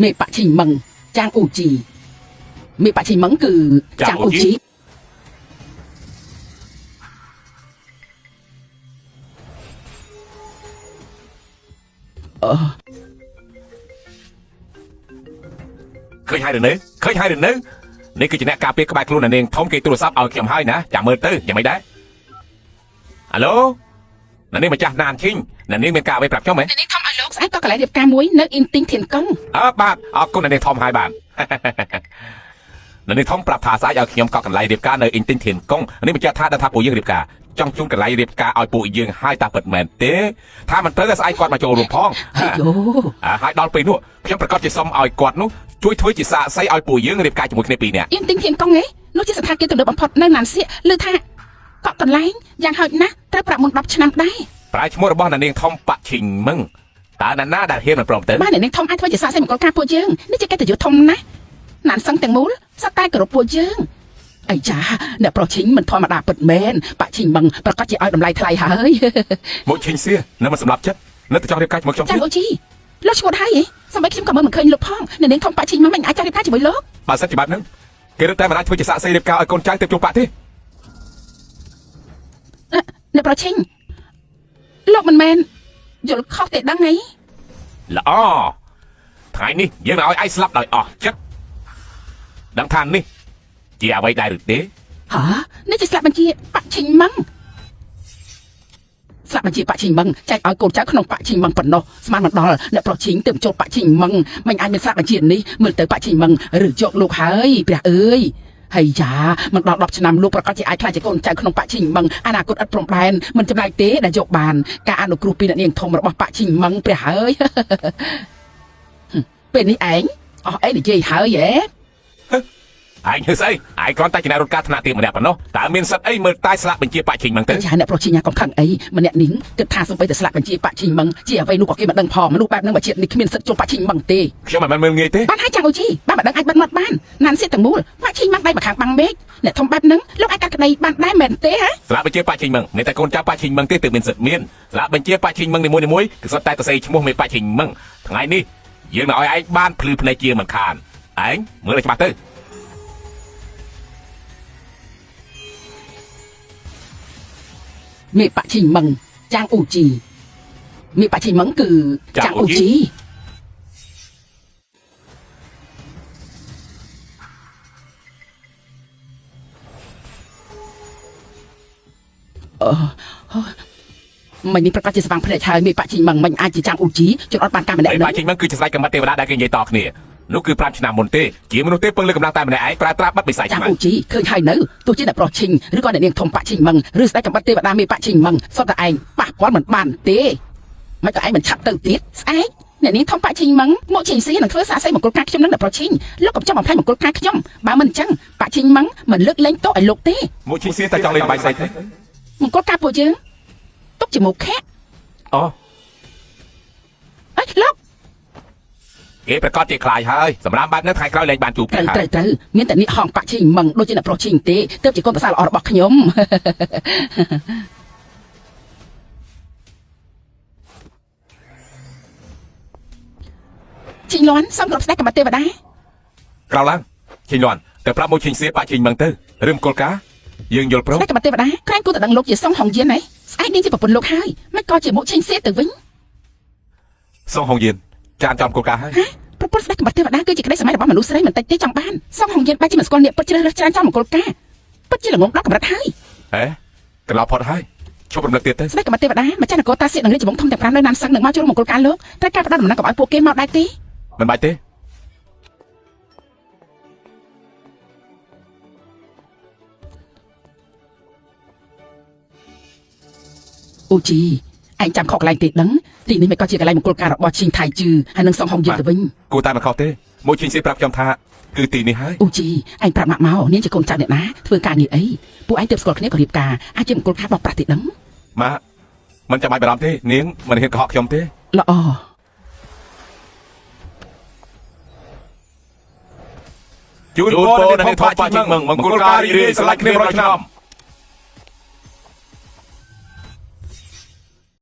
មេបៈឈីមឹងចាងអ៊ូជីមេបៈឈីមឹងគឺចាងអ៊ូជីឃើញហើយឬនៅនេះគឺជាអ្នកការពារក្បែរខ្លួននាងធំគេទូរស័ព្ទឲ្យខ្ញុំហើយណាចាំមើលទៅយ៉ាងម៉េចដែរអាឡូនាងម្ចាស់ណានឈីងនាងមានការអ្វីប្រាប់ខ្ញុំហ៎នាងធំឲ្យលោកស្អែកក៏កន្លែងរៀបការមួយនៅអ៊ីនទីងធានកុងបាទអរគុណនាងធំហើយបាទនាងធំប្រាប់ថាស្អែកឲ្យខ្ញុំក៏កន្លែងរៀបការនៅអ៊ីនទីងធានកុងនាងបញ្ជាក់ថាដល់ថាពួកយើងរៀបការចង់ជូនកន្លែងរៀបការឲ្យពួកយើងហើយតាពិតមែនទេថាមិនត្រូវឲ្យស្អែកគាត់មកចូលរួមផងហើយដល់ពេលនោះខ្ញុំប្រកាសជាសុំឲ្យគាត់នោះជួយធ្វើជាសាកសីឲ្យពួកយើងរៀបការជាមួយគ្នាពីរនាក់អ៊ីនទីងធានកុងនោះជាស្ថានភាពទំនើបបំផុតនៅណានសៀកលើថាកក់កន្លែងយ៉ាងហោចណាស់ត្រូវប្រាប់មុន10ឆ្នាំដែរប្រើឈ្មោះរបស់នាងធំប៉ាក់ឈីងមឹងតើណាដែលហ៊ានមិនព្រមទៅបាទនាងធំអាចធ្វើជាសាកសីមង្គលការពួកយើងនេះជាកិត្តិយសធំណាស់ណានសឹងទាំងមូលសត្វតែគោរពពួកយើងអីចាអ្នកប្រុសឈីងមិនធម្មតាពិតមែនប៉ាក់ឈីងមឹងប្រកាសជាឲ្យតម្លៃថ្លៃហើយមកឈីងសៀនៅមិនសម្រាប់ចិត្តនៅតែចង់រៀបការជាមួយខ្ញុំចាអូជីលោកឈ្មោះហើយសម្បីខ្ញុំក៏មិនឃើញលោកផងនាងធំប៉ាក់ឈីងមឹងមិនអាចចង់រៀបការជាមួយលោកបើសិនជាបែបហ្នឹងគេរត់តែមិនអាចធ្វើជាសាកសីរៀបការឲ្យកូនចៅទៅជួបប៉ាក់ទេអ្នកប្រុសឈីងលោកមិនមែនយល់ខុសទេដឹងអីល្អថ្ងៃនេះយើងនឹងឲ្យឯងស្លាប់ដោយអស់ចិត្តដឹងថានេះជាអ្វីដែរឬទេហ៎នេះជាស្លាប់បញ្ជាប៉ាក់ឈីងមឹងស្លាប់បញ្ជាប៉ាក់ឈីងមឹងចែកឲ្យកូនចៅក្នុងប៉ាក់ឈីងមឹងប៉ុណ្ណោះស្មានមិនដល់អ្នកប្រុសឈីងទើបចូលប៉ាក់ឈីងមឹងមិនអាចមានស្លាប់បញ្ជានេះមើលទៅប៉ាក់ឈីងមឹងឬជោគលោកហើយព្រះអើយហើយយ៉ាមិនដល់10ឆ្នាំលោកប្រកាសជាអាចខ្លាចជាកូនចៅក្នុងប៉ាក់ឈីងមឹងអនាគតឥតព្រំដែនមិនចម្លែកទេដែលយកបានការអនុគ្រោះពីអ្នកនាងធំរបស់ប៉ាក់ឈីងមឹងព្រះហើយពេលនេះឯងអស់អីនិយាយហើយហ៎ឯងហឺស្អីឯងគ្រាន់តែជាអ្នករត់ការថ្នាក់ទៀបម្នាក់ប៉ុណ្ណោះតើមានសិទ្ធអីមើលតែស្លាប់បញ្ជាប៉ាក់ឈីងមឹងទៅចាអ្នកប្រុសឈីងកំខឹងអីម្នាក់នេះគិតថាសូម្បីតែស្លាប់បញ្ជាប៉ាក់ឈីងមឹងជាអ្វីនោះក៏គេមិនដឹងផងមនុស្សបែបហ្នឹងមកជាតិនេះគ្មានសិទ្ធចូលប៉ាក់ឈីងមឹងទេខ្ញុំមិនមើលងាយទេបានហើយចាំអូជីបានមិនដឹងអាចបិទមាត់បានណានសៀតទាំងមូលប៉ាក់ឈីងមឹងដៃមកខាងបាំងមេឃអ្នកធំបែបហ្នឹងលោកអាចកាត់ក្តីបានដែរមែនទេហ៎ស្លាប់បញ្ជាប៉ាក់ឈីងមឹងនេះតែកូនចៅប៉ាក់ឈីងមឹងទេទើបមានសិទ្ធមានស្លាប់បញ្ជាប៉ាក់ឈីងមឹងនីមួយៗគឺសុទ្ធតែទៅសេឈ្មោះមេប៉ាក់ឈីងមឹងថ្ងៃនេះយើងនឹងឲ្យឯងបានភ្លឺភ្នែកជាមិនខានឯងមើលឲ្យច្បាស់ទៅមេប៉ាក់ឈីងមឹងចាងអ៊ូជីមេប៉ាក់ឈីងមឹងគឺចាងអ៊ូជីមិននេះប្រកាសជាស្វាងភ្នែកហើយមេប៉ាក់ឈីងមឹងមិនអាចជាចាំងអ៊ូជីជន់អត់បានការម្នាក់នឹងប៉ាក់ឈីងមឹងគឺជាស្ដេចកម្មាទេវតាដែលគេនិយាយតគ្នានោះគឺ5ឆ្នាំមុនទេជាមនុស្សទេពឹងលើកម្លាំងតែម្នាក់ឯងប្រើត្រាបិទបិសាចចាំងអ៊ូជីឃើញហើយនៅទោះជាអ្នកប្រុសឈីងឬក៏អ្នកនាងធំប៉ាក់ឈីងមឹងឬស្ដេចកម្មាទេវតាមេប៉ាក់ឈីងមឹងសុទ្ធតែឯងប៉ះពាល់មិនបានទេមិនក៏ឯងមិនឆាប់ទៅទៀតស្អែកអ្នកនាងធំប៉ាក់ឈីងមឹងមកឈីងស៊ីនឹងធ្វើសាកសីមង្គលការខ្ញុំនឹងអ្នកប្រុសឈីងលោកកំចង់បំផ្លាញមង្គលការខ្ញុំបើមិនអញ្ចឹងប៉ាក់ឈីងមឹងមិនលើកលែងទោសឲ្យលោកទេមកឈីងស៊ីតែចង់លេងបាយស្អីទេមង្គលការពួកយើងទុកជាមុខខែអូអេលោកគេប្រកាសជាខ្លាចហើយសម្រាប់បែបនេះថ្ងៃក្រោយលែងបានជួបគ្នាហើយត្រូវមានតែនេះហងប៉ាក់ឈីងមឹងដូចជាអ្នកប្រុសឈីងទេទើបជាកូនប្រសាល្អរបស់ខ្ញុំឈីងលន់សំគ្រប់ស្ដេចកម្មាទេវតាក្រោកឡើងឈីងលន់ទៅប្រាប់មកឈីងសៀប៉ាក់ឈីងមឹងទៅរឿងមង្គលការយើងយល់ព្រមស្ដេចកម្មាទេវតាក្រែងគួរតែដឹងលោកជាសុងហុងយានហ៎ស្អែកនាងជាប្រពន្ធលោកហើយមិនក៏ជាមុខឈីងសៀទៅវិញសុងហុងយានចានចំមង្គលការហើយប្រពន្ធស្ដេចកម្មាទេវតាគឺជាក្តីសម័យរបស់មនុស្សស្រីមិនតិចទេចង់បានសុងហុងយានបែរជាមិនស្គាល់អ្នកពិតជ្រើសរើសចានចំមង្គលការពិតជាល្ងងដល់កម្រិតហើយកន្លងផុតហើយជប់រំលឹកទៀតទៅស្ដេចកម្មាទេវតាម្ចាស់នគរតាសៀកនឹងរាជវង្សធំទាំង5នៅណានសឹងនឹងមកចូលមង្គលការលោកត្រូវការផ្ដល់ដំណឹងកុំឲ្យពួកគេមកដែរទេមិនបាច់ទេអូជីឯងចាំខកកន្លែងទេដឹងទីនេះមិនក៏ជាកន្លែងមង្គលការរបស់ឈីងថៃជឺហើយនឹងសុងហុងយានទៅវិញគួរតែមិនខុសទេមកឈីងសៀប្រាប់ខ្ញុំថាគឺទីនេះហើយអូជីឯងប្រាប់ម៉ាក់មកនាងជាកូនចៅអ្នកណាធ្វើការងារអីពួកឯងទើបស្គាល់គ្នាក៏រៀបការអាចជាមង្គលការបោកប្រាស់ទេដឹងម៉ាក់មិនចាំបាច់បារម្ភទេនាងមិនហ៊ានកុហកខ្ញុំទេល្អជូនពរដល់អ្នកថតប៉ាជីមឹងមង្គលការរីករាយស្រឡាញ់គ្នា100ឆ្នាំ